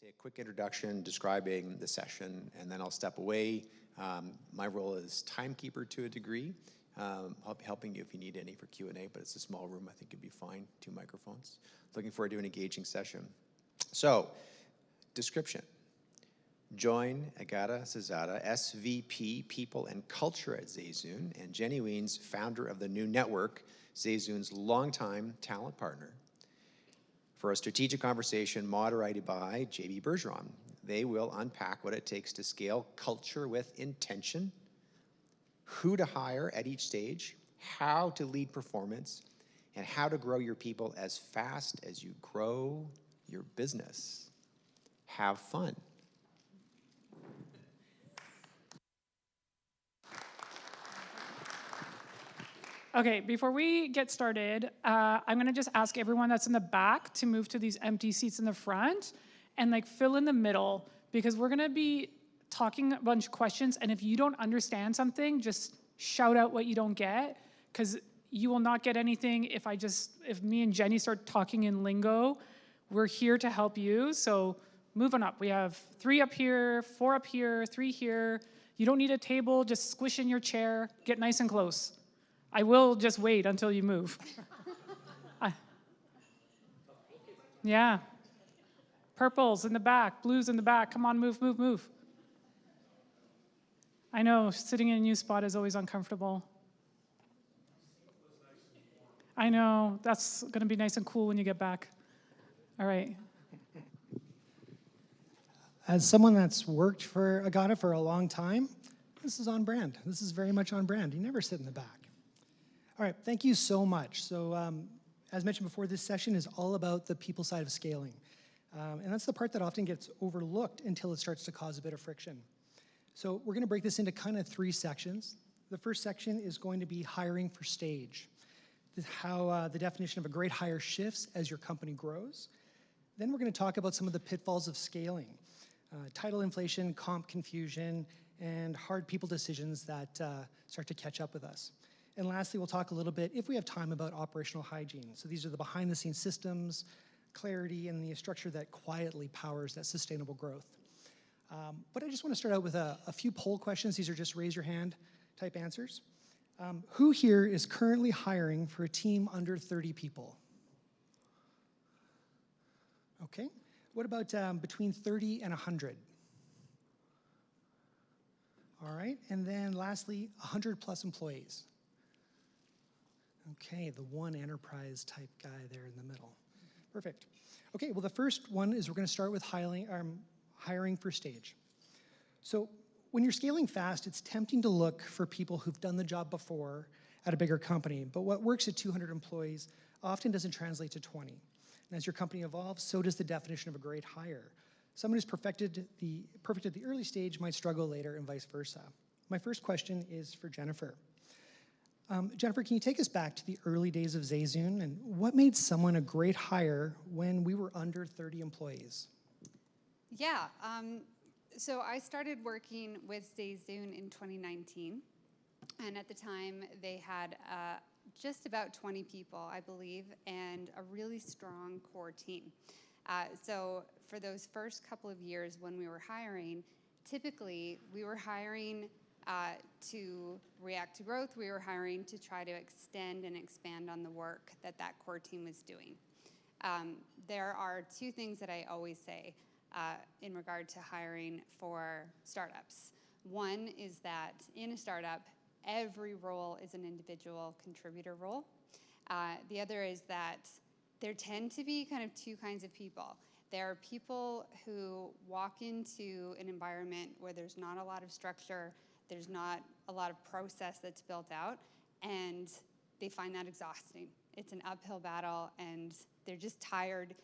say a quick introduction describing the session, and then I'll step away. My role is timekeeper to a degree, helping you if you need any for Q&A, but it's a small room. I think it'd be fine, 2 microphones. Looking forward to an engaging session. So, description. Join Agata Zasada, SVP People and Culture at ZayZoon, and Jenny Wiens, founder of the new network, ZayZoon's longtime talent partner, for a strategic conversation moderated by JB Bergeron. They will unpack what it takes to scale culture with intention, who to hire at each stage, how to lead performance, and how to grow your people as fast as you grow your business. Have fun. Okay, before we get started, I'm gonna just ask everyone that's in the back to move to these empty seats in the front and like fill in the middle, because we're gonna be talking a bunch of questions, and if you don't understand something, just shout out what you don't get, because you will not get anything if me and Jenny start talking in lingo. We're here to help you, so move on up. We have 3 up here, 4 up here, 3 here. You don't need a table, just squish in your chair, get nice and close. I will just wait until you move. Yeah. Purples in the back, blues in the back. Come on, move, move, move. I know, sitting in a new spot is always uncomfortable. I know, that's gonna be nice and cool when you get back. All right. As someone that's worked for Agata for a long time, this is on brand. This is very much on brand. You never sit in the back. All right, thank you so much. So as mentioned before, this session is all about the people side of scaling. And that's the part that often gets overlooked until it starts to cause a bit of friction. So we're gonna break this into kind of 3 sections. The first section is going to be hiring for stage. This is how the definition of a great hire shifts as your company grows. Then we're gonna talk about some of the pitfalls of scaling. Title inflation, comp confusion, and hard people decisions that start to catch up with us. And lastly, we'll talk a little bit, if we have time, about operational hygiene. So these are the behind-the-scenes systems, clarity, and the structure that quietly powers that sustainable growth. But I just want to start out with a few poll questions. These are just raise your hand type answers. Who here is currently hiring for a team under 30 people? Okay. What about between 30 and 100? All right. And then lastly, 100 plus employees. Okay, the one enterprise type guy there in the middle. Perfect. Okay, well the first one is we're gonna start with hiring for stage. So when you're scaling fast, it's tempting to look for people who've done the job before at a bigger company, but what works at 200 employees often doesn't translate to 20. And as your company evolves, so does the definition of a great hire. Someone who's perfect at the early stage might struggle later, and vice versa. My first question is for Jennifer. Jennifer, can you take us back to the early days of ZayZoon, and what made someone a great hire when we were under 30 employees? Yeah, so I started working with ZayZoon in 2019, and at the time they had just about 20 people, I believe, and a really strong core team. So for those first couple of years when we were hiring, typically we were hiring to react to growth. We were hiring to try to extend and expand on the work that core team was doing. There are 2 things that I always say in regard to hiring for startups. One is that in a startup, every role is an individual contributor role. The other is that there tend to be kind of 2 kinds of people. There are people who walk into an environment where there's not a lot of structure, there's not a lot of process that's built out, and they find that exhausting. It's an uphill battle, and they're just tired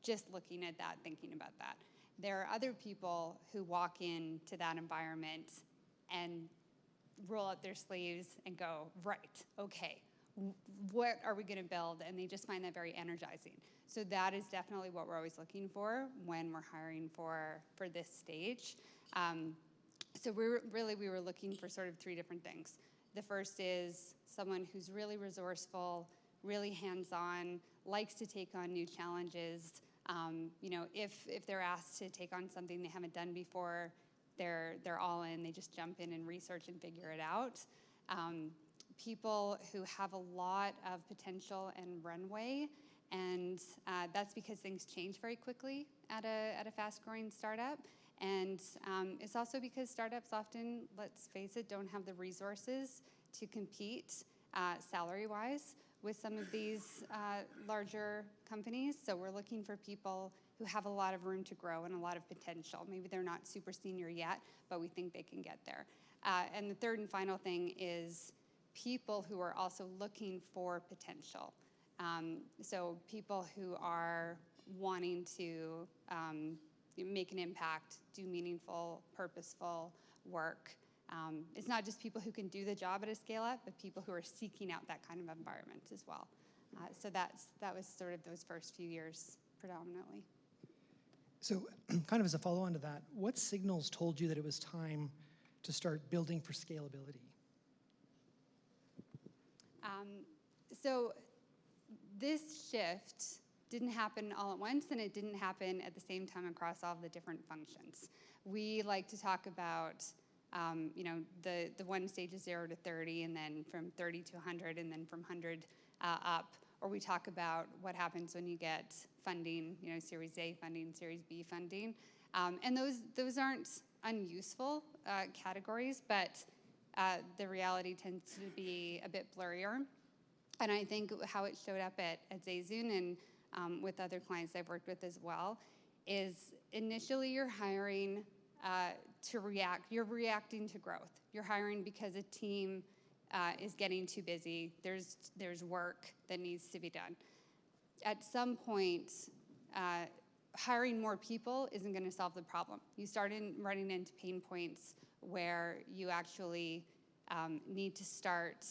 just looking at that, thinking about that. There are other people who walk into that environment and roll up their sleeves and go, right, okay, what are we gonna build? And they just find that very energizing. So that is definitely what we're always looking for when we're hiring for this stage. So we were looking for sort of 3 different things. The first is someone who's really resourceful, really hands-on, likes to take on new challenges, If they're asked to take on something they haven't done before, they're all in. They just jump in and research and figure it out. People who have a lot of potential and runway, and that's because things change very quickly at a fast-growing startup. And it's also because startups often, let's face it, don't have the resources to compete salary-wise with some of these larger companies. So we're looking for people who have a lot of room to grow and a lot of potential. Maybe they're not super senior yet, but we think they can get there. And the third and final thing is people who are also looking for potential. So people who are wanting to make an impact, do meaningful, purposeful work. It's not just people who can do the job at a scale up, but people who are seeking out that kind of environment as well. So that was sort of those first few years predominantly. So kind of as a follow-on to that, what signals told you that it was time to start building for scalability? So this shift didn't happen all at once, and it didn't happen at the same time across all the different functions. We like to talk about, the one stage is 0 to 30, and then from 30 to 100, and then from 100 up. Or we talk about what happens when you get funding, Series A funding, Series B funding. And those aren't unuseful categories, but the reality tends to be a bit blurrier. And I think how it showed up at ZayZoon and with other clients I've worked with as well is initially you're hiring to react. You're reacting to growth. You're hiring because a team is getting too busy. There's work that needs to be done. At some point, hiring more people isn't going to solve the problem. You start running into pain points where you actually need to start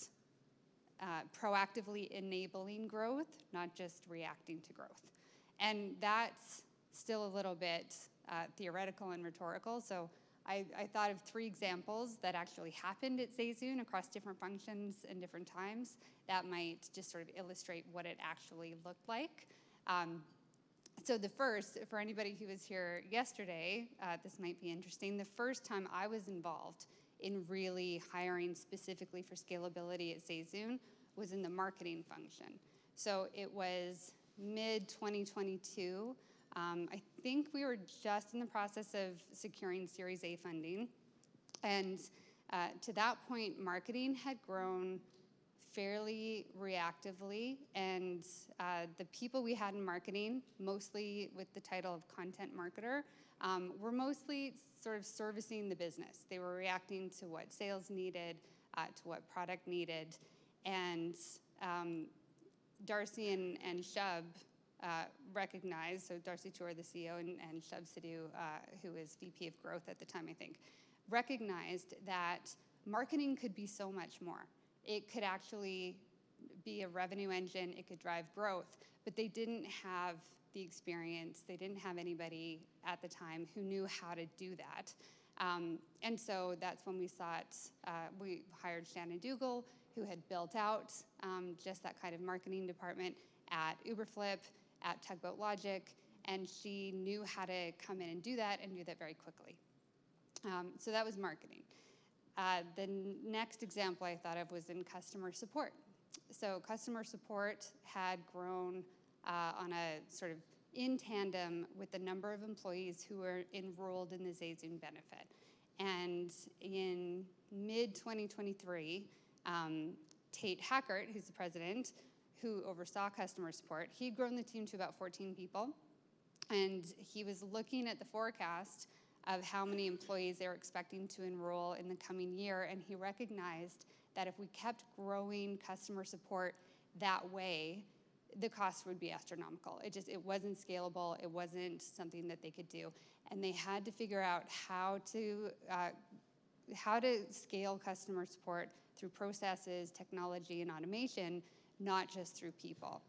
proactively enabling growth, not just reacting to growth. And that's still a little bit theoretical and rhetorical. So I thought of 3 examples that actually happened at ZayZoon across different functions and different times that might just sort of illustrate what it actually looked like. So the first, for anybody who was here yesterday, this might be interesting. The first time I was involved in really hiring specifically for scalability at ZayZoon was in the marketing function. So it was mid-2022. I think we were just in the process of securing Series A funding. And to that point, marketing had grown fairly reactively. And the people we had in marketing, mostly with the title of content marketer, were mostly sort of servicing the business. They were reacting to what sales needed, to what product needed. And Darcy and Shub recognized, so Darcy Tour, the CEO, and Shub Sidhu, who was VP of Growth at the time, I think, recognized that marketing could be so much more. It could actually be a revenue engine. It could drive growth. But they didn't have the experience. They didn't have anybody at the time who knew how to do that. And so that's when we hired Shannon Dougal, who had built out just that kind of marketing department at Uberflip, at Tugboat Logic, and she knew how to come in and do that very quickly. So that was marketing. The next example I thought of was in customer support. So customer support had grown on a sort of in tandem with the number of employees who were enrolled in the ZayZoon benefit. And in mid-2023, Tate Hackert, who's the president, who oversaw customer support, he'd grown the team to about 14 people. And he was looking at the forecast of how many employees they were expecting to enroll in the coming year, and he recognized that if we kept growing customer support that way, the cost would be astronomical. It wasn't scalable. It wasn't something that they could do. And they had to figure out how to scale customer support through processes, technology, and automation, not just through people.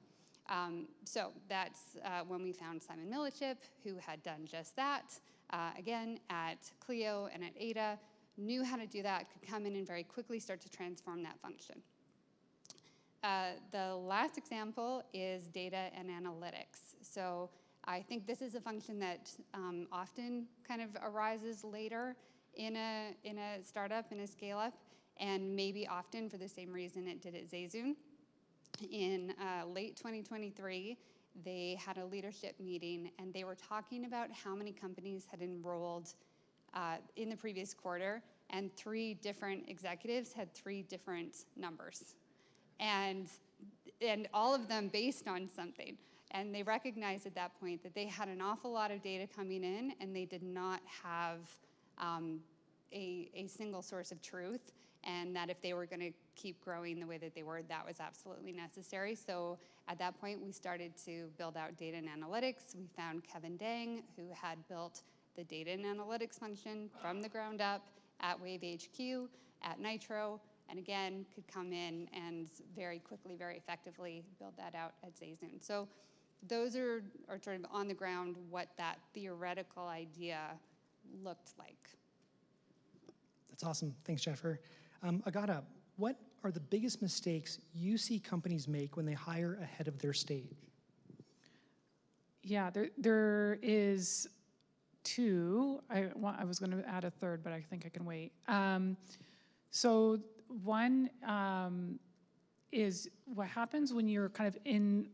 So that's when we found Simon Millichip, who had done just that, again, at Clio and at Ada, knew how to do that, could come in and very quickly start to transform that function. The last example is data and analytics. So I think this is a function that often kind of arises later in a startup, in a scale-up, and maybe often for the same reason it did at ZayZoon. In late 2023, they had a leadership meeting, and they were talking about how many companies had enrolled in the previous quarter, and 3 different executives had 3 different numbers. And all of them based on something. And they recognized at that point that they had an awful lot of data coming in, and they did not have a single source of truth, and that if they were going to keep growing the way that they were, that was absolutely necessary. So at that point, we started to build out data and analytics. We found Kevin Dang, who had built the data and analytics function from the ground up at Wave HQ, at Nitro, and again, could come in and very quickly, very effectively build that out at ZayZoon. So those are sort of on the ground what that theoretical idea looked like. That's awesome. Thanks, Jennifer. Agata, what are the biggest mistakes you see companies make when they hire ahead of their stage? Yeah, there is 2. I was going to add a third, but I think I can wait. So one is what happens when you're kind of in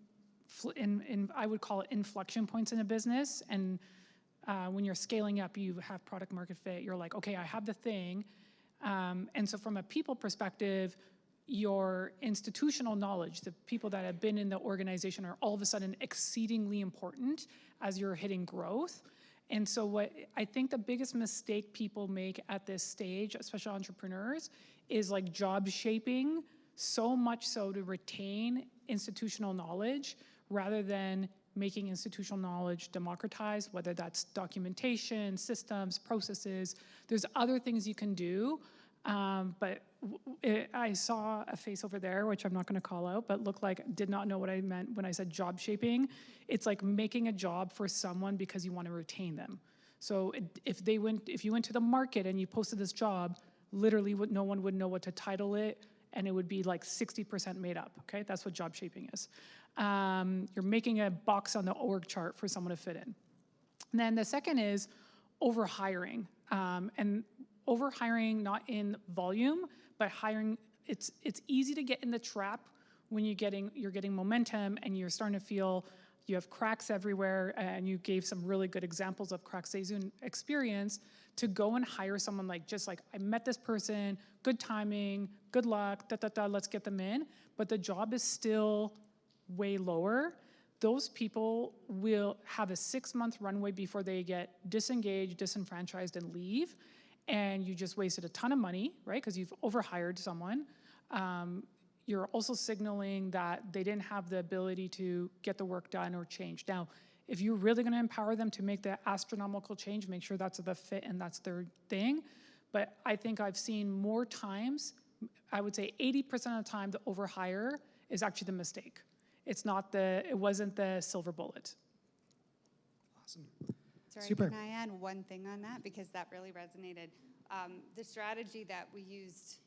I would call it inflection points in a business, and when you're scaling up, you have product market fit. You're like, okay, I have the thing. And so from a people perspective, your institutional knowledge, the people that have been in the organization are all of a sudden exceedingly important as you're hitting growth. And so what I think the biggest mistake people make at this stage, especially entrepreneurs, is like job shaping so much so to retain institutional knowledge rather than making institutional knowledge democratized, whether that's documentation, systems, processes. There's other things you can do, but I saw a face over there, which I'm not gonna call out, but looked like did not know what I meant when I said job shaping. It's like making a job for someone because you wanna retain them. So if you went to the market and you posted this job, literally no one would know what to title it, and it would be like 60% made up, okay? That's what job shaping is. You're making a box on the org chart for someone to fit in. And then the second is overhiring. And overhiring not in volume, but hiring, it's easy to get in the trap when you're getting momentum and you're starting to feel you have cracks everywhere, and you gave some really good examples of cracks ZayZoon experience, to go and hire someone like, just like, I met this person, good timing, good luck, let's get them in, but the job is still way lower. Those people will have a 6-month runway before they get disengaged, disenfranchised, and leave, and you just wasted a ton of money, right? Because you've overhired someone. You're also signaling that they didn't have the ability to get the work done or change. Now, if you're really gonna empower them to make the astronomical change, make sure that's the fit and that's their thing. But I think I've seen more times, I would say 80% of the time, the overhire is actually the mistake. It wasn't the silver bullet. Awesome. Sorry, Super. can I add one thing on that? Because that really resonated. The strategy that we used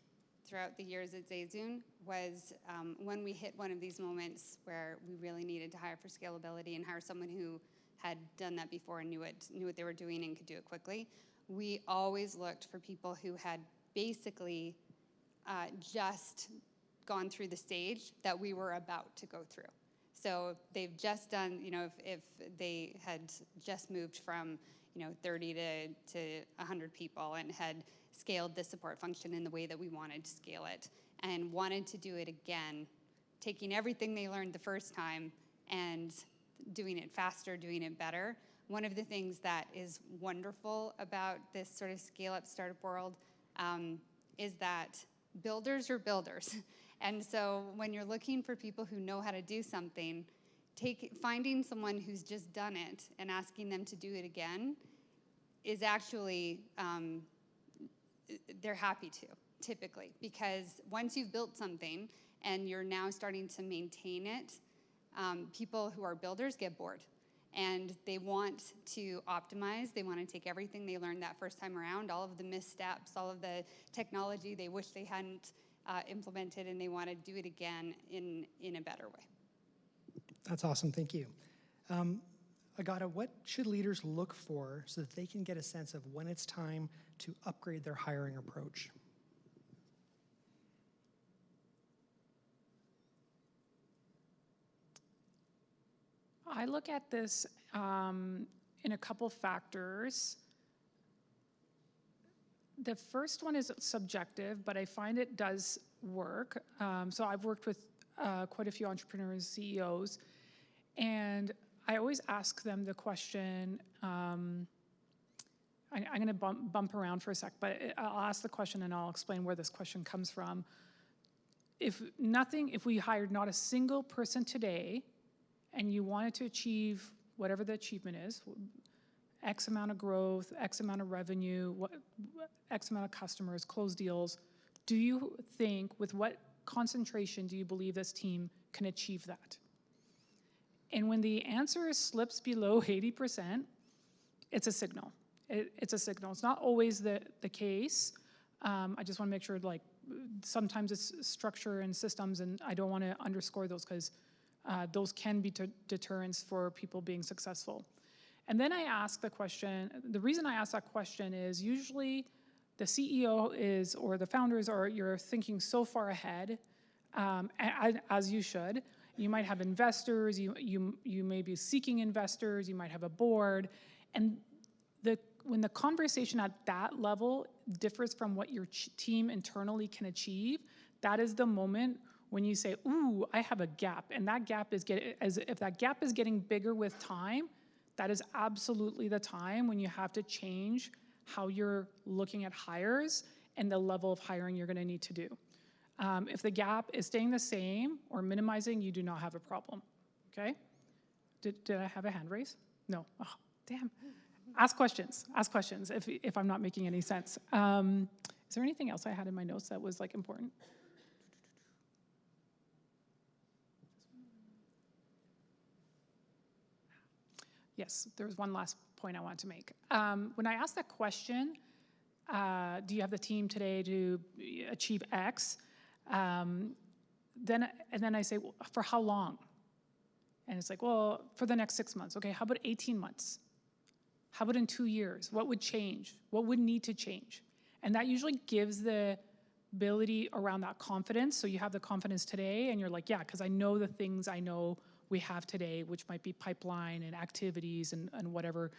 throughout the years at ZayZoon was when we hit one of these moments where we really needed to hire for scalability and hire someone who had done that before and knew what they were doing and could do it quickly, we always looked for people who had basically just gone through the stage that we were about to go through. So they've just done, if they had just moved from 30 to 100 people and had scaled the support function in the way that we wanted to scale it and wanted to do it again, taking everything they learned the first time and doing it faster, doing it better. One of the things that is wonderful about this sort of scale-up startup world is that builders are builders. And so when you're looking for people who know how to do something, finding someone who's just done it and asking them to do it again is actually, they're happy to, typically. Because once you've built something and you're now starting to maintain it, people who are builders get bored. And they want to optimize. They want to take everything they learned that first time around, all of the missteps, all of the technology they wish they hadn't implemented, and they want to do it again in a better way. That's awesome, thank you. Agata, what should leaders look for so that they can get a sense of when it's time to upgrade their hiring approach? I look at this in a couple factors. The first one is subjective, but I find it does work. So I've worked with quite a few entrepreneurs, CEOs, and I always ask them the question, I'm going to bump around for a sec, but I'll ask the question and I'll explain where this question comes from. If we hired not a single person today, and you wanted to achieve whatever the achievement is, X amount of growth, X amount of revenue, X amount of customers, close deals, do you think, with what concentration do you believe this team can achieve that? And when the answer slips below 80%, it's a signal. It's a signal. It's not always the case. I just want to make sure, like, sometimes it's structure and systems, and I don't want to underscore those because those can be deterrents for people being successful. And then I ask the question, the reason I ask that question is usually the CEO is, or the founders are, you're thinking so far ahead, as you should. You might have investors, you may be seeking investors, you might have a board, and when the conversation at that level differs from what your team internally can achieve, that is the moment when you say, ooh, I have a gap, and that gap is if that gap is getting bigger with time, that is absolutely the time when you have to change how you're looking at hires and the level of hiring you're going to need to do. If the gap is staying the same or minimizing, you do not have a problem, okay? Did I have a hand raise? No, oh, damn. Ask questions if I'm not making any sense. Is there anything else I had in my notes that was like important? Yes, there was one last point I wanted to make. When I asked that question, do you have the team today to achieve X? Then I say, well, for how long? And it's like, well, for the next 6 months. Okay, how about 18 months? How about in 2 years? What would change? What would need to change? And that usually gives the ability around that confidence. So you have the confidence today and you're like, yeah, because I know the things I know we have today, which might be pipeline and activities and whatever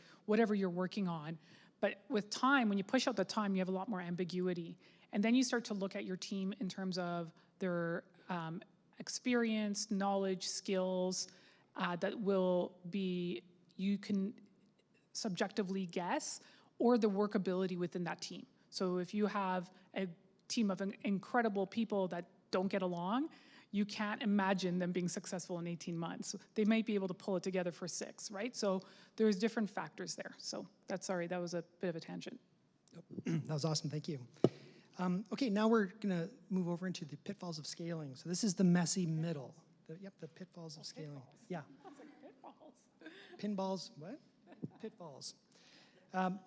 you're working on. But with time, when you push out the time, you have a lot more ambiguity. And then you start to look at your team in terms of their experience, knowledge, skills that will be, you can subjectively guess, or the workability within that team. So if you have a team of incredible people that don't get along, you can't imagine them being successful in 18 months. They might be able to pull it together for 6, right? So there's different factors there. So sorry, that was a bit of a tangent. That was awesome, thank you. Okay, now we're gonna move over into the pitfalls of scaling. So this is the messy middle. The pitfalls of scaling. Pitfalls. Yeah. That's like pitfalls. Pinballs, what? Pitfalls.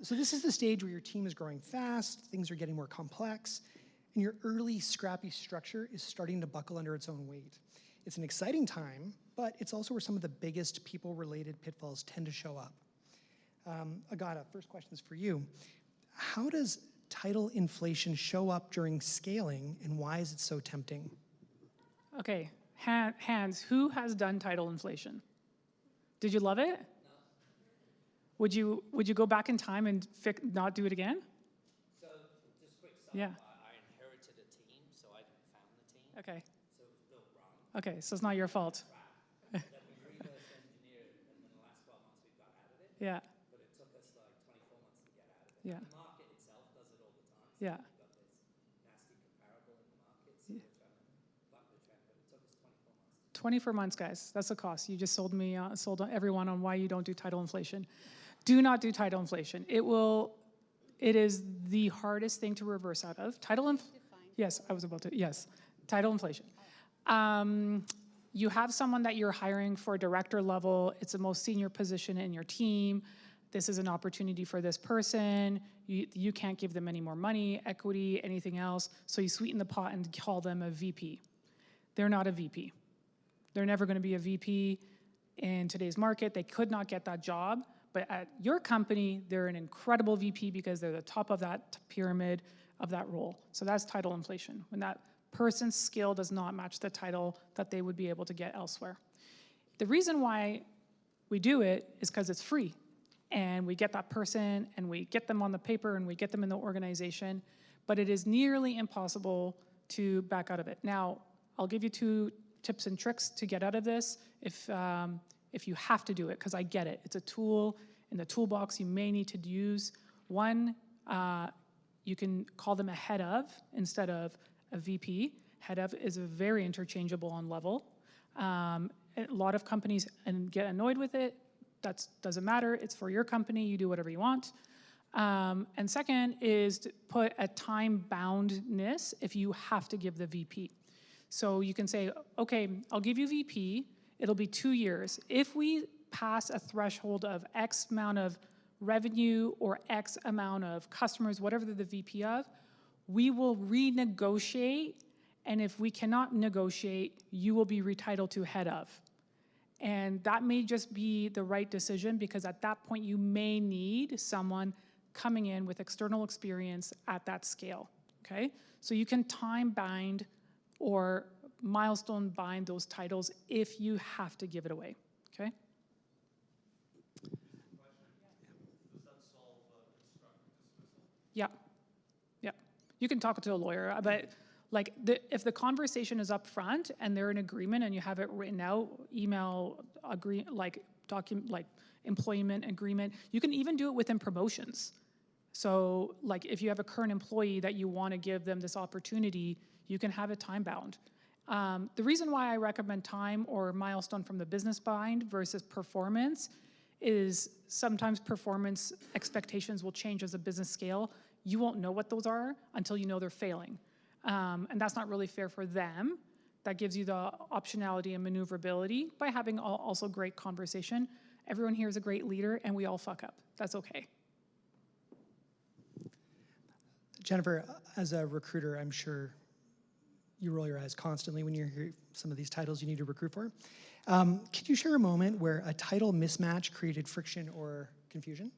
So this is the stage where your team is growing fast, things are getting more complex, and your early scrappy structure is starting to buckle under its own weight. It's an exciting time, but it's also where some of the biggest people-related pitfalls tend to show up. Agata, first question is for you. How does title inflation show up during scaling, and why is it so tempting? Okay, hands, who has done title inflation? Did you love it? Would you go back in time and not do it again? So, just quick side, Yeah. I inherited a team, so I didn't found the team. Okay. So it was built wrong. Okay, so it's not your fault. Then we reverse engineered, and in the last 12 months we got out of it. Yeah. But it took us like 24 months to get out of it. Yeah. The market itself does it all the time. So Yeah. we've got this nasty comparable in the market, so we're trying to buck the trend, but it took us 24 months. 24 months, guys. That's the cost. You just sold everyone on why you don't do title inflation. Do not do title inflation. It is the hardest thing to reverse out of. Yes, I was about to, yes. Title inflation. You have someone that you're hiring for a director level. It's the most senior position in your team. This is an opportunity for this person. You can't give them any more money, equity, anything else. So you sweeten the pot and call them a VP. They're not a VP. They're never going to be a VP. in today's market. They could not get that job, but at your company, they're an incredible VP because they're the top of that pyramid of that role. So that's title inflation, when that person's skill does not match the title that they would be able to get elsewhere. The reason why we do it is because it's free. And we get that person, and we get them on the paper, and we get them in the organization, but it is nearly impossible to back out of it. Now, I'll give you 2 tips and tricks to get out of this if you have to do it, because I get it. It's a tool in the toolbox you may need to use. One, you can call them a head of instead of a VP. Head of is very interchangeable on level. A lot of companies get annoyed with it. That doesn't matter. It's for your company. You do whatever you want. And second is to put a time boundness if you have to give the VP. So you can say, okay, I'll give you VP. It'll be 2 years. If we pass a threshold of X amount of revenue or X amount of customers, whatever they're the VP of, we will renegotiate. And if we cannot negotiate, you will be retitled to head of. And that may just be the right decision, because at that point you may need someone coming in with external experience at that scale, okay? So you can time bind or milestone bind those titles if you have to give it away, okay? Does that solve constructive dismissal? Yeah, yeah. You can talk to a lawyer, but like if the conversation is up front and they're in agreement and you have it written out, email employment agreement, you can even do it within promotions. So like if you have a current employee that you want to give them this opportunity, you can have it time bound. The reason why I recommend time or milestone from the business bind versus performance is sometimes performance expectations will change as a business scale. You won't know what those are until you know they're failing. And that's not really fair for them. That gives you the optionality and maneuverability by having also great conversation. Everyone here is a great leader, and we all fuck up. That's okay. Jennifer, as a recruiter, I'm sure you roll your eyes constantly when you hear some of these titles you need to recruit for. Could you share a moment where a title mismatch created friction or confusion?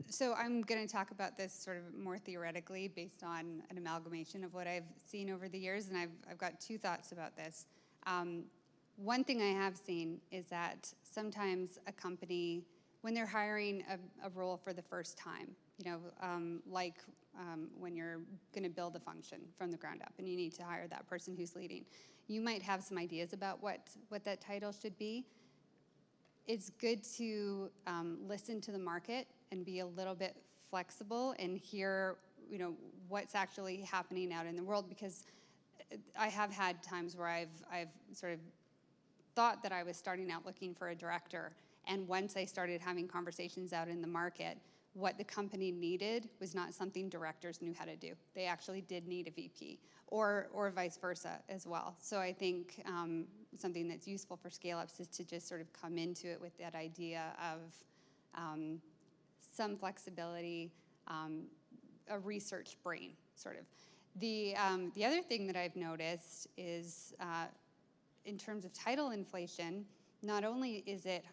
So I'm going to talk about this sort of more theoretically based on an amalgamation of what I've seen over the years, and I've got 2 thoughts about this. One thing I have seen is that sometimes a company, when they're hiring a role for the first time, when you're going to build a function from the ground up and you need to hire that person who's leading, you might have some ideas about what that title should be. It's good to listen to the market and be a little bit flexible and hear, what's actually happening out in the world, because I have had times where I've sort of thought that I was starting out looking for a director, and once I started having conversations out in the market, what the company needed was not something directors knew how to do. They actually did need a VP, or vice versa as well. So I think something that's useful for scale-ups is to just sort of come into it with that idea of some flexibility, a research brain, sort of. The other thing that I've noticed is in terms of title inflation, not only is it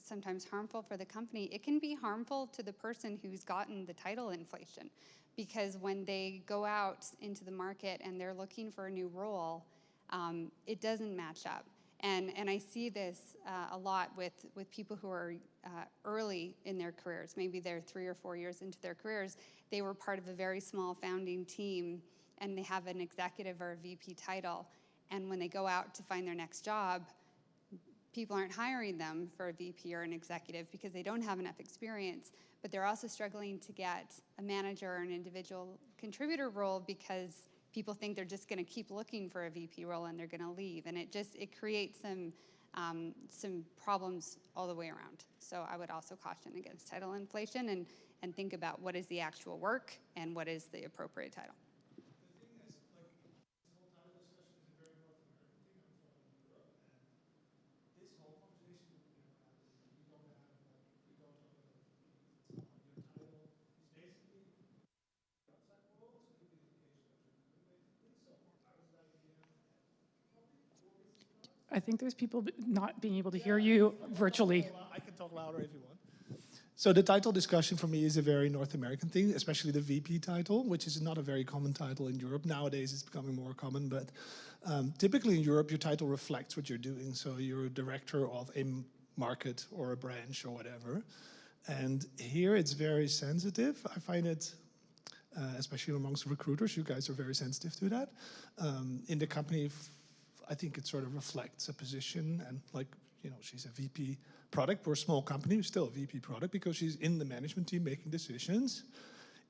sometimes harmful for the company, it can be harmful to the person who's gotten the title inflation, because when they go out into the market and they're looking for a new role, it doesn't match up. And I see this a lot with people who are early in their careers. Maybe they're 3 or 4 years into their careers. They were part of a very small founding team, and they have an executive or a VP title. And when they go out to find their next job, people aren't hiring them for a VP or an executive because they don't have enough experience, but they're also struggling to get a manager or an individual contributor role because people think they're just going to keep looking for a VP role and they're going to leave, and it creates some problems all the way around. So I would also caution against title inflation and think about what is the actual work and what is the appropriate title. I think there's people not being able to hear you virtually. I can talk louder if you want. So the title discussion for me is a very North American thing, especially the VP title, which is not a very common title in Europe. Nowadays it's becoming more common, but typically in Europe your title reflects what you're doing. So you're a director of a market or a branch or whatever. And here it's very sensitive. I find it, especially amongst recruiters, you guys are very sensitive to that. In the company, I think it sort of reflects a position, and like, you know, she's a VP product. We're a small company, we're still a VP product because she's in the management team making decisions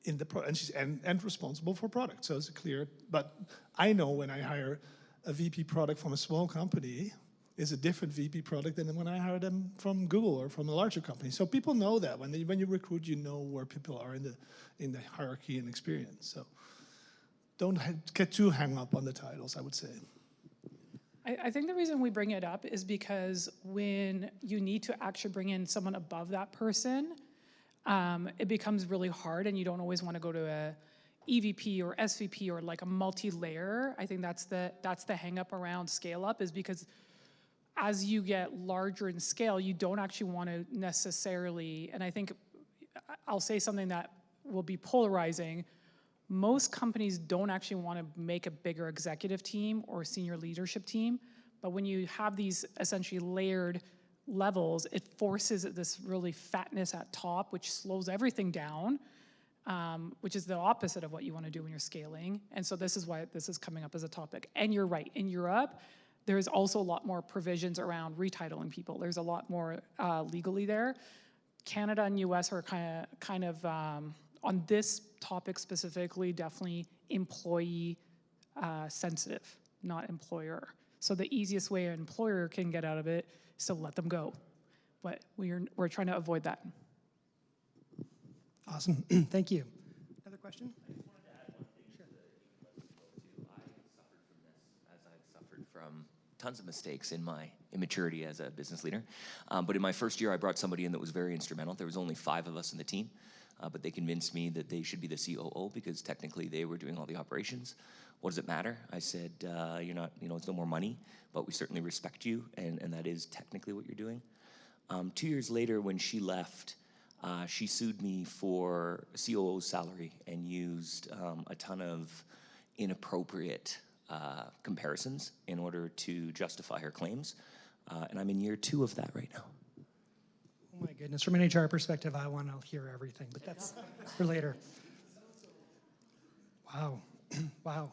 in the and she's and responsible for product. So it's clear. But I know when I hire a VP product from a small company, is a different VP product than when I hire them from Google or from a larger company. So people know that when you recruit, you know where people are in the hierarchy and experience. So don't get too hung up on the titles, I would say. I think the reason we bring it up is because when you need to actually bring in someone above that person, it becomes really hard, and you don't always want to go to a EVP or SVP or like a multi-layer. I think that's the hang up around scale up, is because as you get larger in scale, you don't actually want to necessarily, and I think I'll say something that will be polarizing. Most companies don't actually want to make a bigger executive team or senior leadership team, but when you have these essentially layered levels, it forces this really fatness at top, which slows everything down, which is the opposite of what you want to do when you're scaling. And so this is why this is coming up as a topic. And you're right, in Europe, there's also a lot more provisions around retitling people. There's a lot more legally there. Canada and US are kind of on this topic specifically, definitely employee sensitive, not employer. So the easiest way an employer can get out of it is to let them go. But we're trying to avoid that. Awesome. Thank you. Another question? I just wanted to add one thing to the email that you spoke to. I suffered from this, as I've suffered from tons of mistakes in my immaturity as a business leader. But in my first year, I brought somebody in that was very instrumental. There was only 5 of us in the team. But they convinced me that they should be the COO because technically they were doing all the operations. What does it matter? I said, you're not, it's no more money, but we certainly respect you, and that is technically what you're doing. 2 years later, when she left, she sued me for COO's salary and used a ton of inappropriate comparisons in order to justify her claims. And I'm in year 2 of that right now. Oh my goodness, from an HR perspective, I want to hear everything, but that's for later. Wow, wow.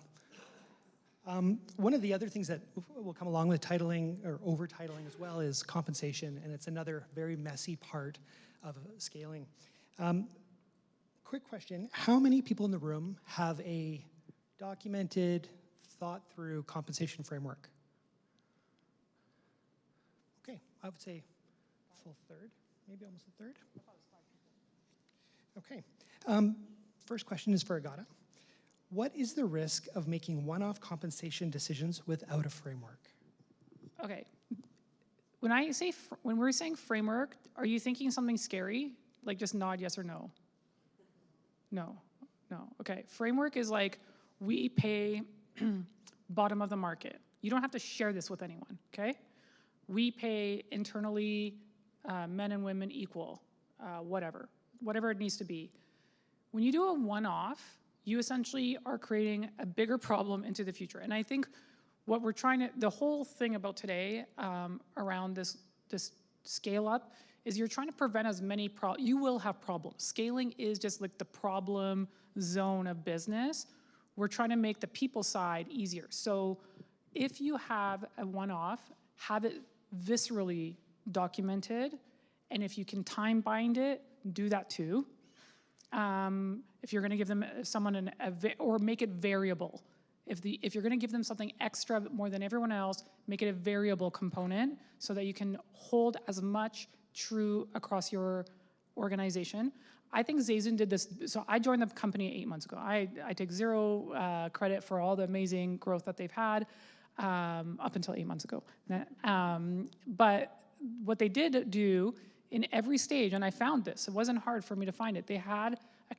One of the other things that will come along with titling or over-titling as well is compensation, and it's another very messy part of scaling. Quick question, how many people in the room have a documented, thought-through compensation framework? Okay, I would say a full third. Maybe almost a third? Okay. First question is for Agata. What is the risk of making one-off compensation decisions without a framework? Okay. When we're saying framework, are you thinking something scary? Like just nod yes or no? No. Okay. Framework is like we pay bottom of the market. You don't have to share this with anyone, okay? We pay internally men and women equal, whatever it needs to be. When you do a one-off, you essentially are creating a bigger problem into the future. And I think what we're the whole thing about today around this scale up is you're trying to prevent as many you will have problems. Scaling is just like the problem zone of business. We're trying to make the people side easier. So if you have a one-off, have it viscerally documented, and if you can time bind it, do that too. If you're going to give them or make it variable. If you're going to give them something extra more than everyone else, make it a variable component so that you can hold as much true across your organization. I think ZayZoon did this. So I joined the company 8 months ago. I take zero credit for all the amazing growth that they've had up until 8 months ago. But what they did do in every stage, and I found this, it wasn't hard for me to find it, they had a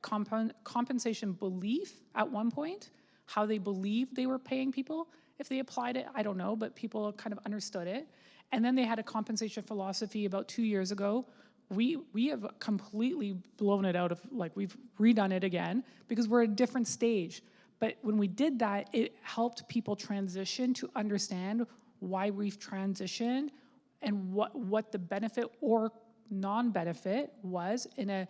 compensation belief at one point, how they believed they were paying people, If they applied it, I don't know, but people kind of understood it. And then they had a compensation philosophy about 2 years ago. We have completely blown it out of, like, we've redone it again because we're at a different stage. But when we did that, it helped people transition to understand why we've transitioned and what the benefit or non-benefit was in a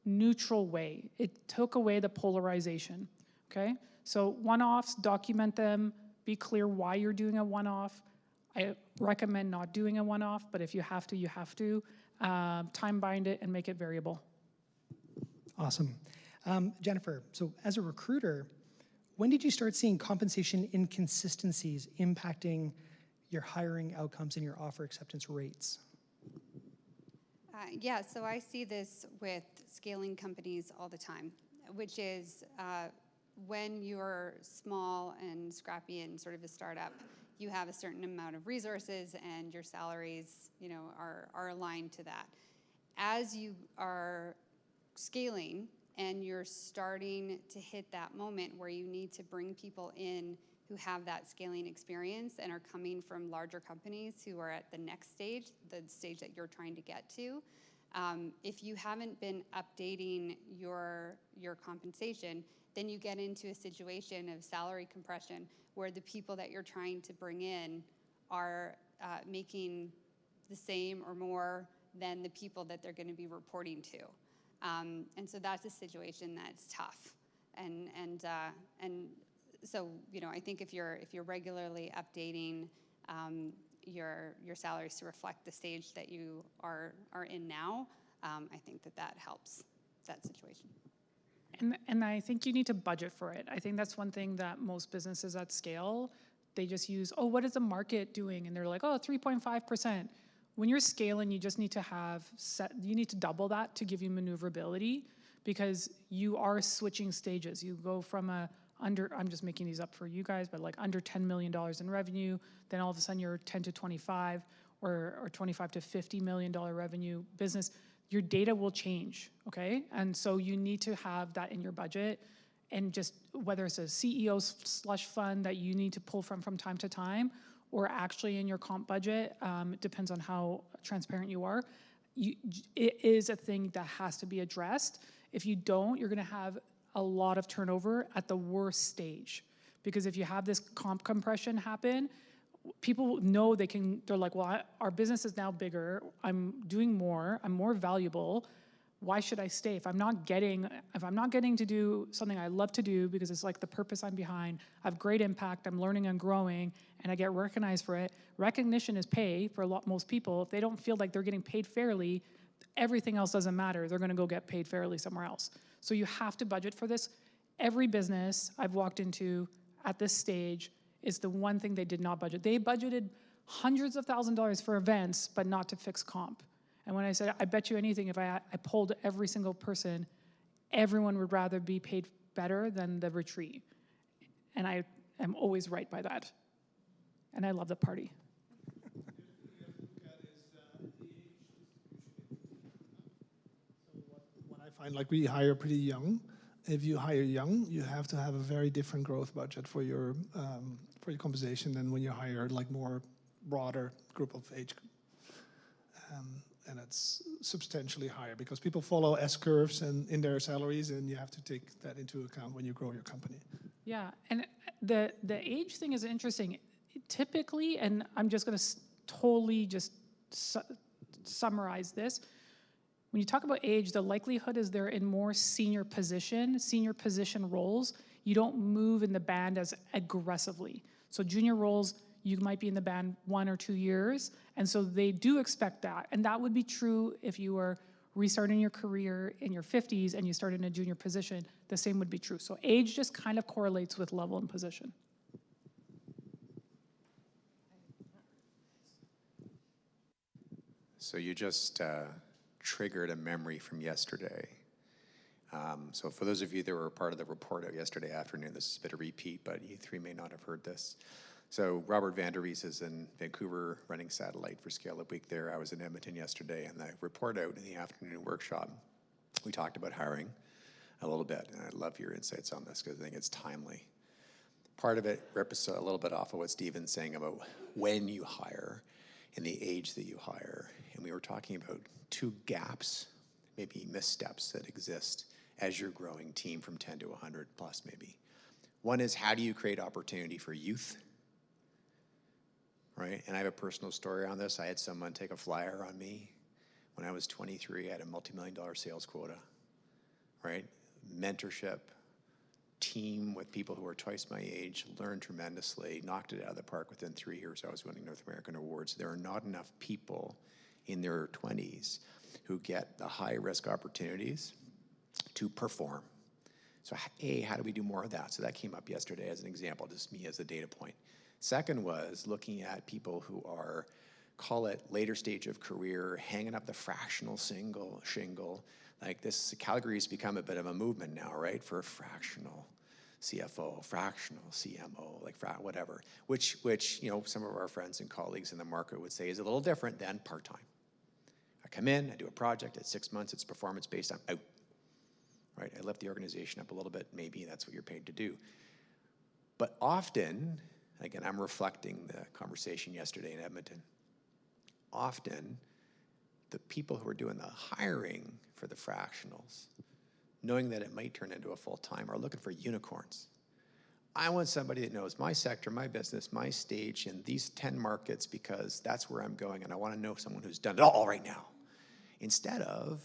neutral way. It took away the polarization, okay? So one-offs, document them, be clear why you're doing a one-off. I recommend not doing a one-off, but if you have to, you have to. Time bind it and make it variable. Awesome. Jennifer, so as a recruiter, when did you start seeing compensation inconsistencies impacting your hiring outcomes and your offer acceptance rates? Yeah, so I see this with scaling companies all the time, which is when you're small and scrappy and sort of a startup, you have a certain amount of resources and your salaries, are aligned to that. As you are scaling and you're starting to hit that moment where you need to bring people in who have that scaling experience and are coming from larger companies who are at the next stage, the stage that you're trying to get to, if you haven't been updating your compensation, then you get into a situation of salary compression where the people that you're trying to bring in are making the same or more than the people that they're going to be reporting to. And so that's a situation that's tough. And so, I think if you're regularly updating your salaries to reflect the stage that you are in now, I think that helps that situation. And I think you need to budget for it. I think that's one thing that most businesses at scale, they just use, what is the market doing? And they're like, 3.5%. When you're scaling, you just need to you need to double that to give you maneuverability because you are switching stages. You go from I'm just making these up for you guys, but like under $10 million in revenue, then all of a sudden you're 10 to 25 or 25 to $50 million revenue business. Your data will change, okay? And so you need to have that in your budget and just whether it's a CEO slush fund that you need to pull from time to time or actually in your comp budget, it depends on how transparent you are. It is a thing that has to be addressed. If you don't, you're gonna have a lot of turnover at the worst stage. Because if you have this comp compression happen, people know they're like, well, our business is now bigger, I'm doing more, I'm more valuable, why should I stay? If I'm not getting to do something I love to do because it's like the purpose I'm behind, I have great impact, I'm learning and growing, and I get recognized for it. Recognition is pay for most people. If they don't feel like they're getting paid fairly, everything else doesn't matter. They're gonna go get paid fairly somewhere else. So you have to budget for this. Every business I've walked into at this stage is the one thing they did not budget. They budgeted hundreds of thousands of dollars for events, but not to fix comp. And when I said, I bet you anything, if I polled every single person, everyone would rather be paid better than the retreat. And I am always right by that. And I love the party. What I find, like, we hire pretty young. If you hire young, you have to have a very different growth budget for your compensation than when you hire like more broader group of age. And it's substantially higher because people follow S curves and in their salaries, and you have to take that into account when you grow your company. Yeah, and the age thing is interesting. Typically, and I'm just going to totally just summarize this. When you talk about age, the likelihood is they're in more senior position roles. You don't move in the band as aggressively. So junior roles, you might be in the band 1 or 2 years, and so they do expect that. And that would be true if you were restarting your career in your 50s and you started in a junior position. The same would be true. So age just kind of correlates with level and position. So you just triggered a memory from yesterday. So for those of you that were part of the report out yesterday afternoon, this is a bit of a repeat, but you three may not have heard this. So Robert Vanderwees is in Vancouver running satellite for Scale Up Week there. I was in Edmonton yesterday, and the report out in the afternoon workshop, we talked about hiring a little bit, and I love your insights on this because I think it's timely. part of it rips a little bit off of what Stephen's saying about when you hire and the age that you hire. And we were talking about two gaps, maybe missteps that exist as you're growing team from 10 to 100 plus maybe. One is, how do you create opportunity for youth? Right? And I have a personal story on this. I had someone take a flyer on me when I was 23. I had a multi-million-dollar sales quota, right? Mentorship, team with people who were twice my age, learned tremendously, knocked it out of the park. Within 3 years, I was winning North American awards. There are not enough people in their 20s who get the high-risk opportunities to perform. So A, how do we do more of that? So that came up yesterday as an example, just me as a data point. Second was looking at people who are, call it later stage of career, hanging up the fractional shingle. Like this, Calgary has become a bit of a movement now, right? For a fractional CFO, fractional CMO, like whatever, which you know, some of our friends and colleagues in the market would say is a little different than part-time. I come in, I do a project, at 6 months, it's performance-based, I'm out, right? I lift the organization up a little bit, maybe that's what you're paid to do. But often, again, I'm reflecting the conversation yesterday in Edmonton, often the people who are doing the hiring for the fractionals, knowing that it might turn into a full-time, are looking for unicorns. I want somebody that knows my sector, my business, my stage, and these 10 markets because that's where I'm going, and I want to know someone who's done it all right now. Instead of,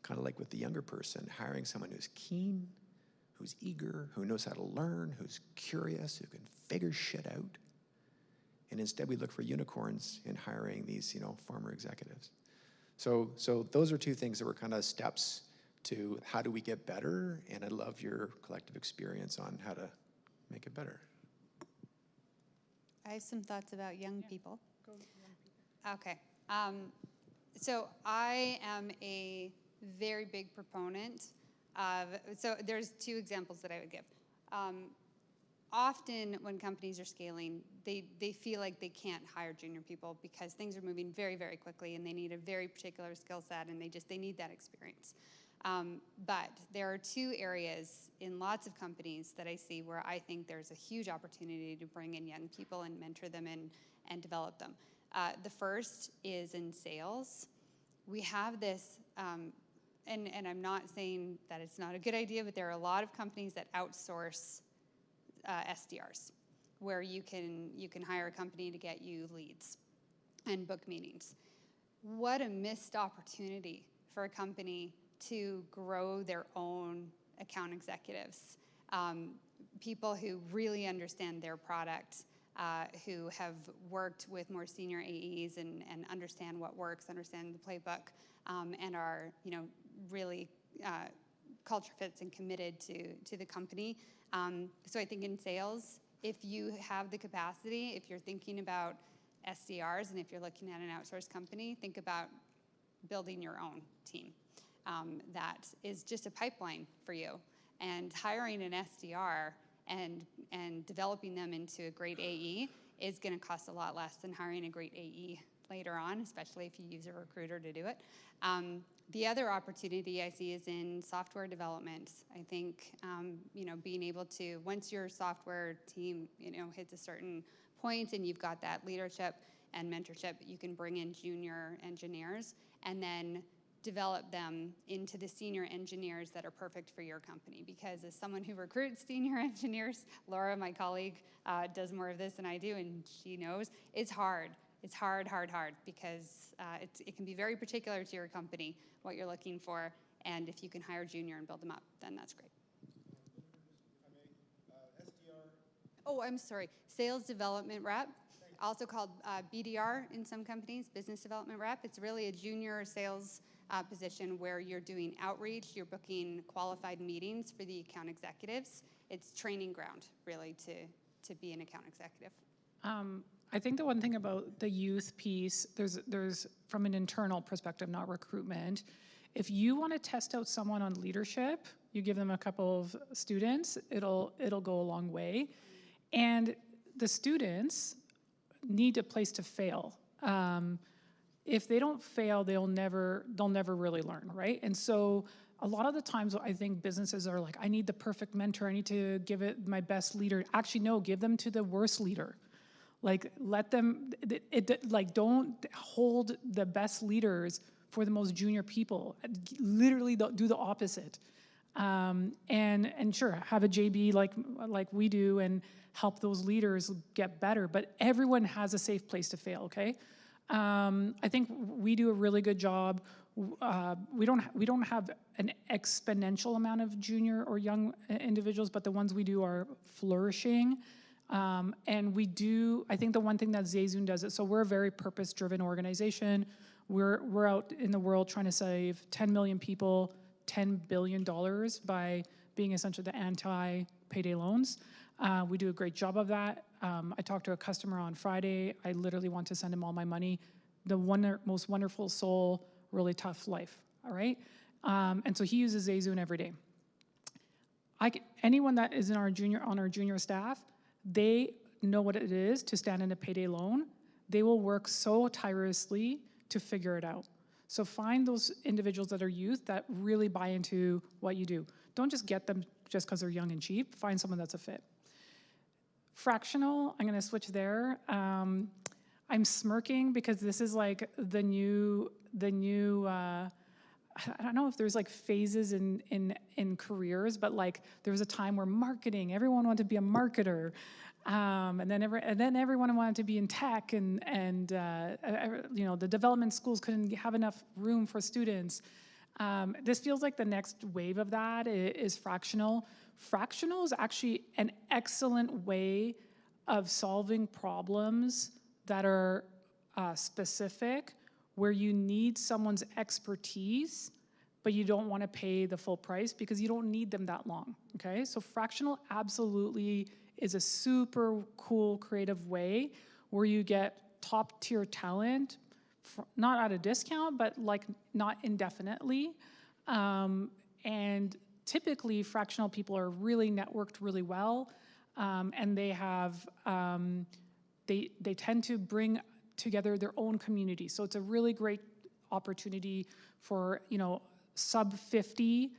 kind of like with the younger person, hiring someone who's keen, who's eager, who knows how to learn, who's curious, who can figure shit out. And instead we look for unicorns in hiring these, you know, former executives. So those are two things that were kind of steps to how do we get better, and I love your collective experience on how to make it better. I have some thoughts about young people. Okay. So I am a very big proponent of, so there's two examples that I would give. Often when companies are scaling, they feel like they can't hire junior people because things are moving very, very quickly and they need a very particular skill set and they need that experience. But there are two areas in lots of companies that I see where I think there's a huge opportunity to bring in young people and mentor them and develop them. The first is in sales. We have this, and I'm not saying that it's not a good idea, but there are a lot of companies that outsource SDRs, where you can hire a company to get you leads and book meetings. What a missed opportunity for a company to grow their own account executives, people who really understand their product, who have worked with more senior AEs and understand what works, understand the playbook, and are, you know, really culture fits and committed to the company. So I think in sales, if you have the capacity, if you're thinking about SDRs and if you're looking at an outsourced company, think about building your own team. That is just a pipeline for you. And hiring an SDR and developing them into a great AE is going to cost a lot less than hiring a great AE later on, especially if you use a recruiter to do it. The other opportunity I see is in software development. I think, you know, being able to, once your software team, you know, hits a certain point and you've got that leadership and mentorship, you can bring in junior engineers and then develop them into the senior engineers that are perfect for your company. Because as someone who recruits senior engineers, Laura, my colleague, does more of this than I do, and she knows, it's hard. It's hard, because it can be very particular to your company, what you're looking for, and if you can hire junior and build them up, then that's great. Oh, I'm sorry, sales development rep, also called BDR in some companies, business development rep. It's really a junior sales position where you're doing outreach, you're booking qualified meetings for the account executives. It's training ground, really, to be an account executive. I think the one thing about the youth piece, there's from an internal perspective, not recruitment. If you want to test out someone on leadership, you give them a couple of students, it'll go a long way. And the students need a place to fail. If they don't fail, they'll never really learn, right? And so a lot of the times I think businesses are like, I need the perfect mentor. I need to give it my best leader. Actually, no, give them to the worst leader. Like, let them, like, don't hold the best leaders for the most junior people. Literally do the opposite. And sure, have a JB like we do and help those leaders get better. But everyone has a safe place to fail, okay? I think we do a really good job. We don't have an exponential amount of junior or young individuals, but the ones we do are flourishing. And we do, I think the one thing that ZayZoon does it, so we're a very purpose-driven organization. We're out in the world trying to save 10 million people $10 billion by being essentially the anti-payday loans. We do a great job of that. I talked to a customer on Friday. I literally want to send him all my money. The most wonderful soul, really tough life, all right? And so he uses ZayZoon every day. Anyone that is on our junior staff, they know what it is to stand in a payday loan. They will work so tirelessly to figure it out. So find those individuals that are youth that really buy into what you do. Don't just get them just because they're young and cheap. Find someone that's a fit. Fractional, I'm going to switch there. I'm smirking because this is like the new. I don't know if there's like phases in careers, but like there was a time where marketing, everyone wanted to be a marketer, and then everyone wanted to be in tech, and you know, the development schools couldn't have enough room for students. This feels like the next wave of that is fractional. Fractional is actually an excellent way of solving problems that are specific, where you need someone's expertise, but you don't want to pay the full price because you don't need them that long, okay? So fractional absolutely is a super cool, creative way where you get top-tier talent, not at a discount, but like not indefinitely. And typically, fractional people are really networked really well, and they have, they tend to bring together their own community. So it's a really great opportunity for, you know, sub 50.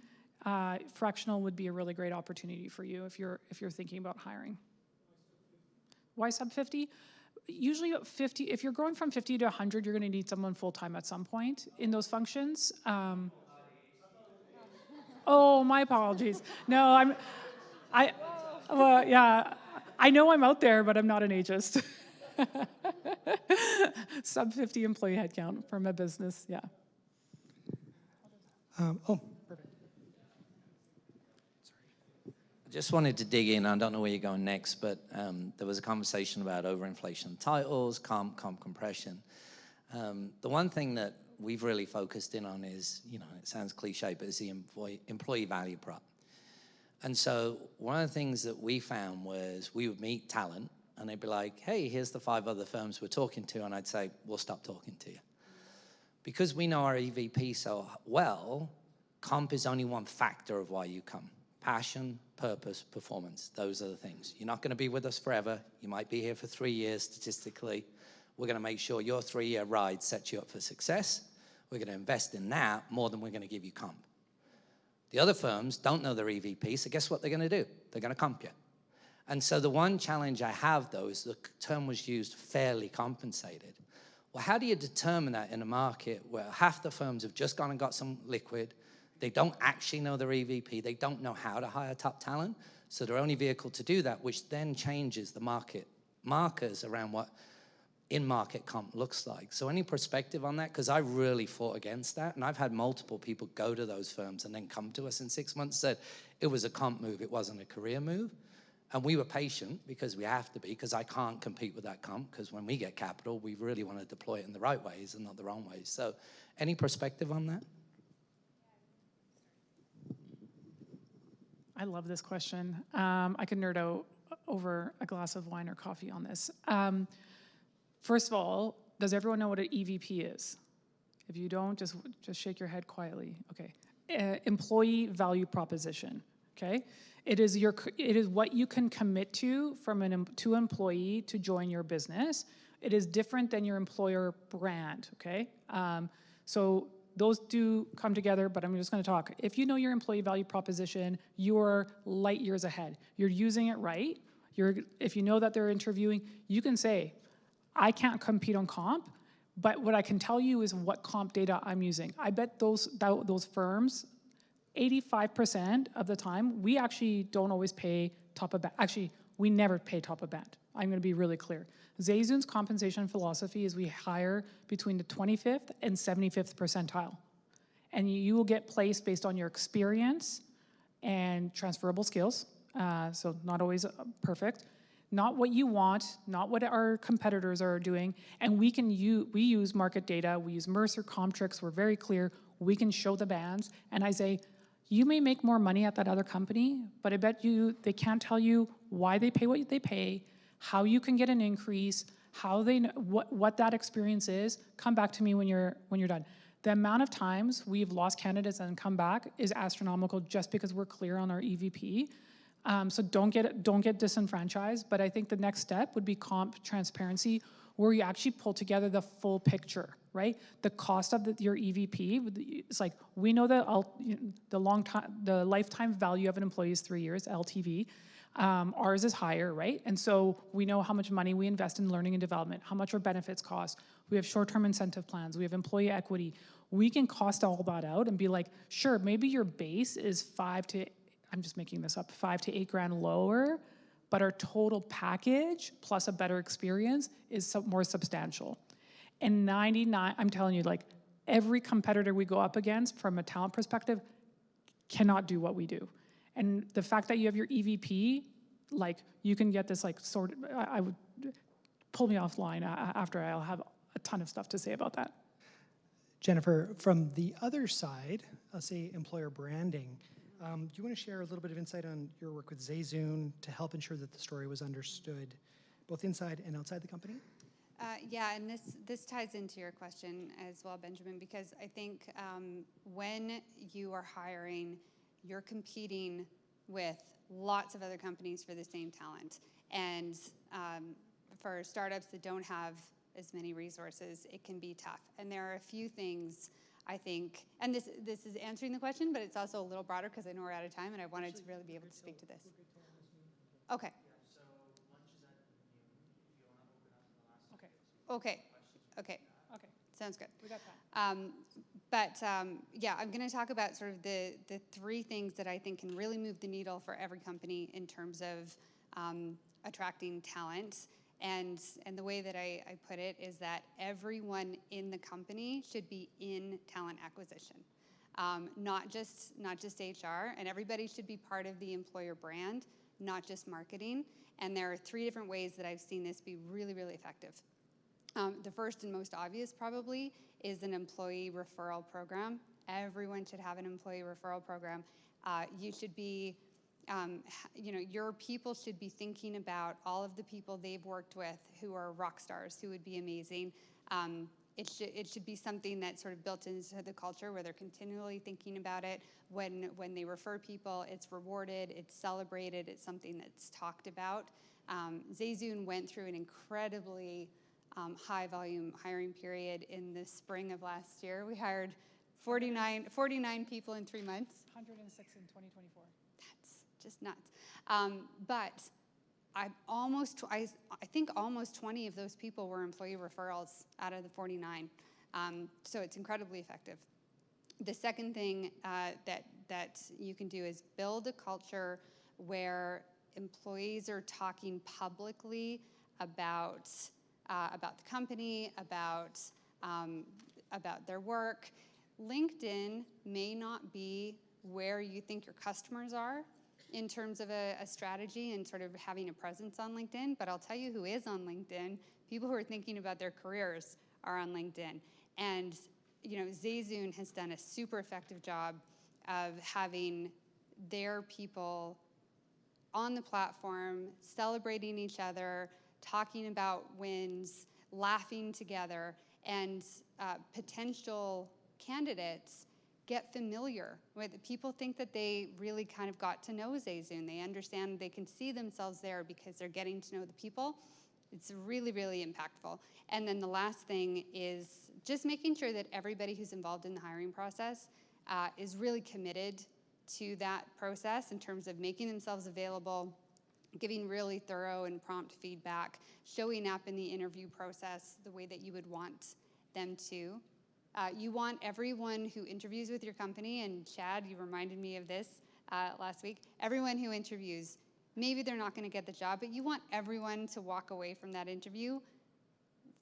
Fractional would be a really great opportunity for you if you're thinking about hiring. Why sub 50? Usually 50, if you're growing from 50 to 100, you're going to need someone full-time at some point in those functions. Oh, my apologies. No, well, yeah, I know I'm out there, but I'm not an ageist. Sub 50 employee headcount from a business, yeah. Perfect. I just wanted to dig in. I don't know where you're going next, but there was a conversation about overinflation titles, comp compression. The one thing that we've really focused in on is, you know, it sounds cliche, but it's the employee value prop. And so one of the things that we found was we would meet talent, and they'd be like, hey, here's the 5 other firms we're talking to. And I'd say, we'll stop talking to you. Because we know our EVP so well, comp is only one factor of why you come. Passion, purpose, performance, those are the things. You're not going to be with us forever. You might be here for 3 years statistically. We're going to make sure your 3-year ride sets you up for success. We're going to invest in that more than we're going to give you comp. The other firms don't know their EVP, so guess what they're going to do? They're going to comp you. And so the one challenge I have, though, is the term was used, fairly compensated. Well, how do you determine that in a market where half the firms have just gone and got some liquid, they don't actually know their EVP, they don't know how to hire top talent, so their only vehicle to do that, which then changes the market markers around what in-market comp looks like. So any perspective on that? Because I really fought against that, and I've had multiple people go to those firms and then come to us in 6 months and said, it was a comp move, it wasn't a career move. And we were patient because we have to be, because I can't compete with that comp, because when we get capital, we really want to deploy it in the right ways and not the wrong ways. So any perspective on that? I love this question. I could nerd out over a glass of wine or coffee on this. First of all, does everyone know what an EVP is? If you don't, just shake your head quietly. Okay. Employee value proposition. Okay. It is what you can commit to from an employee to join your business. It is different than your employer brand. Okay. So those do come together, but I'm just going to talk. If you know your employee value proposition, you're light years ahead. You're using it right. If you know that they're interviewing, you can say, I can't compete on comp, but what I can tell you is what comp data I'm using. I bet those firms, 85% of the time, we actually don't always pay top of band. Actually, we never pay top of band. I'm going to be really clear. ZayZoon's compensation philosophy is we hire between the 25th and 75th percentile. And you will get placed based on your experience and transferable skills. So not always perfect. Not what you want, not what our competitors are doing. And we use market data. We use Mercer, Comtrix. We're very clear. We can show the bands. And I say, you may make more money at that other company, but I bet you they can't tell you why they pay what they pay, how you can get an increase, how they what that experience is. Come back to me when you're done. The amount of times we've lost candidates and come back is astronomical just because we're clear on our EVP. So don't get disenfranchised. But I think the next step would be comp transparency, where you actually pull together the full picture, right? The cost of your EVP. It's like we know that the lifetime value of an employee is 3 years, LTV. Ours is higher, right? And so we know how much money we invest in learning and development, how much our benefits cost. We have short-term incentive plans. We have employee equity. We can cost all that out and be like, sure, maybe your base is I'm just making this up, $5,000 to $8,000 lower, but our total package plus a better experience is more substantial. And 99, I'm telling you, like every competitor we go up against from a talent perspective cannot do what we do. And the fact that you have your EVP, like you can get this like sort of, I would pull me offline after. I'll have a ton of stuff to say about that. Jennifer, from the other side, I'll say employer branding, do you want to share a little bit of insight on your work with ZayZoon to help ensure that the story was understood both inside and outside the company? Yeah, and this ties into your question as well, Benjamin, because I think when you are hiring, you're competing with lots of other companies for the same talent. And for startups that don't have as many resources, it can be tough. And there are a few things I think, and this is answering the question, but it's also a little broader because I know we're out of time and I wanted to really be able to speak to this. Okay. Okay. Sounds good. We got that. Yeah, I'm going to talk about sort of the three things that I think can really move the needle for every company in terms of attracting talent. And the way that I put it is that everyone in the company should be in talent acquisition, not just HR, and everybody should be part of the employer brand, not just marketing. And there are three different ways that I've seen this be really, really effective. The first and most obvious probably is an employee referral program. Everyone should have an employee referral program. You should be, your people should be thinking about all of the people they've worked with who are rock stars, who would be amazing. It should be something that's sort of built into the culture where they're continually thinking about it. When they refer people, it's rewarded, it's celebrated, it's something that's talked about. ZayZoon went through an incredibly high volume hiring period in the spring of last year. We hired 49 people in 3 months. 106 in 2024. That's just nuts. But I think almost 20 of those people were employee referrals out of the 49. So it's incredibly effective. The second thing that you can do is build a culture where employees are talking publicly about the company, about their work. LinkedIn may not be where you think your customers are in terms of a strategy and sort of having a presence on LinkedIn, but I'll tell you who is on LinkedIn. People who are thinking about their careers are on LinkedIn. And ZayZoon has done a super effective job of having their people on the platform, celebrating each other, talking about wins, laughing together, and potential candidates get familiar with it. People think that they really kind of got to know ZayZoon. They understand they can see themselves there because they're getting to know the people. It's really, really impactful. And then the last thing is just making sure that everybody who's involved in the hiring process is really committed to that process in terms of making themselves available, giving really thorough and prompt feedback, showing up in the interview process the way that you would want them to. You want everyone who interviews with your company, and Chad, you reminded me of this last week, everyone who interviews, maybe they're not going to get the job, but you want everyone to walk away from that interview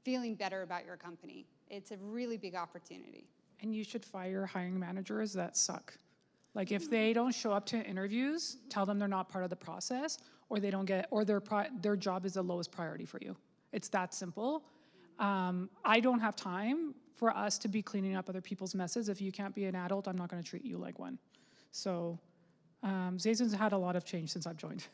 feeling better about your company. It's a really big opportunity. And you should fire hiring managers that suck. Like if they don't show up to interviews, tell them they're not part of the process, or they don't get, or their job is the lowest priority for you. It's that simple. I don't have time for us to be cleaning up other people's messes. If you can't be an adult, I'm not going to treat you like one. So ZayZoon's had a lot of change since I've joined.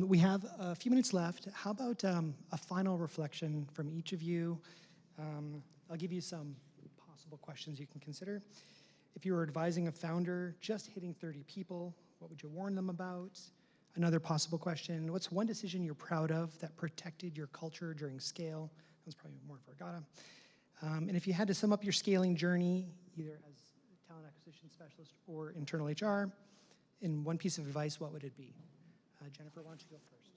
We have a few minutes left. How about a final reflection from each of you? I'll give you some possible questions you can consider. If you were advising a founder just hitting 30 people, what would you warn them about? Another possible question, what's one decision you're proud of that protected your culture during scale? That was probably more for Agata. And if you had to sum up your scaling journey, either as a talent acquisition specialist or internal HR, in one piece of advice, what would it be? Jennifer, why don't you go first?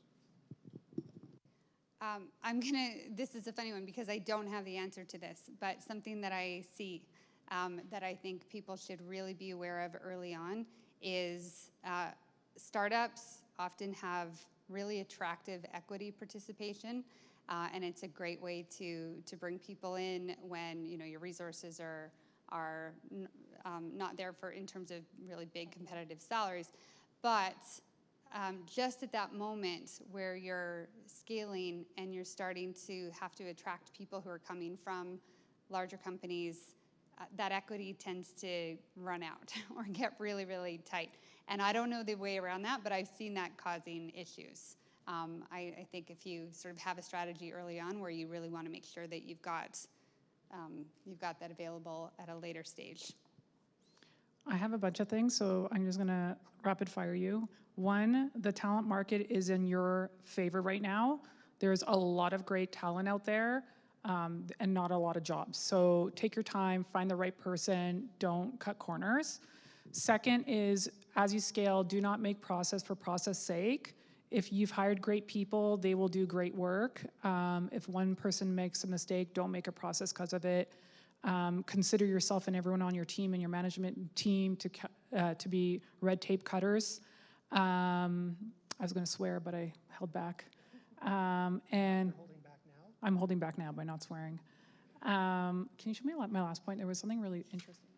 This is a funny one because I don't have the answer to this, but something that I see that I think people should really be aware of early on is startups often have really attractive equity participation, and it's a great way to bring people in when your resources are not there for in terms of really big competitive salaries, but just at that moment where you're scaling and you're starting to have to attract people who are coming from larger companies, that equity tends to run out or get really, really tight. And I don't know the way around that, but I've seen that causing issues. I think if you sort of have a strategy early on where you really want to make sure that you've got that available at a later stage. I have a bunch of things, so I'm just gonna rapid fire you. One, the talent market is in your favor right now. There's a lot of great talent out there and not a lot of jobs. So take your time, find the right person, don't cut corners. Second is, as you scale, do not make process for process sake. If you've hired great people, they will do great work. If one person makes a mistake, don't make a process because of it. Consider yourself and everyone on your team and your management team to be red tape cutters. I was going to swear, but I held back. And Holding back now? I'm holding back now by not swearing. Can you show me my last point? There was something really interesting.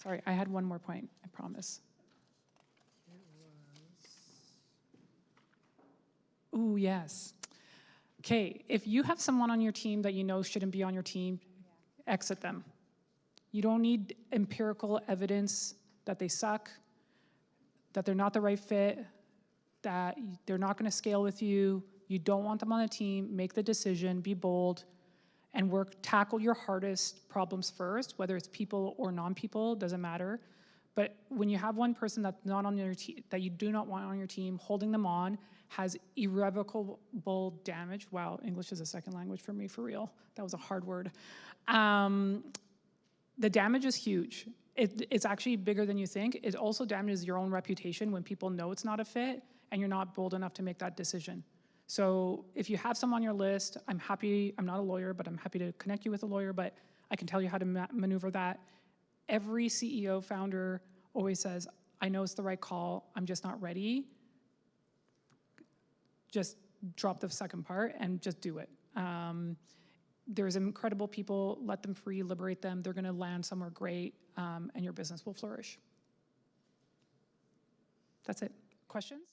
Sorry, I had one more point, I promise. Ooh, yes. Okay, if you have someone on your team that you know shouldn't be on your team, exit them. You don't need empirical evidence that they suck, that they're not the right fit, that they're not going to scale with you. You don't want them on the team. Make the decision, be bold, and tackle your hardest problems first, whether it's people or non-people, doesn't matter. But when you have one person that's not on your team, that you do not want on your team, holding them on has irrevocable damage. Wow, English is a second language for me, for real. That was a hard word. The damage is huge. It's actually bigger than you think. It also damages your own reputation when people know it's not a fit and you're not bold enough to make that decision. So if you have some on your list, I'm not a lawyer, but I'm happy to connect you with a lawyer, but I can tell you how to maneuver that. Every CEO founder always says, I know it's the right call, I'm just not ready. Just drop the second part and just do it. There's incredible people, let them free, liberate them. They're gonna land somewhere great and your business will flourish. That's it. Questions?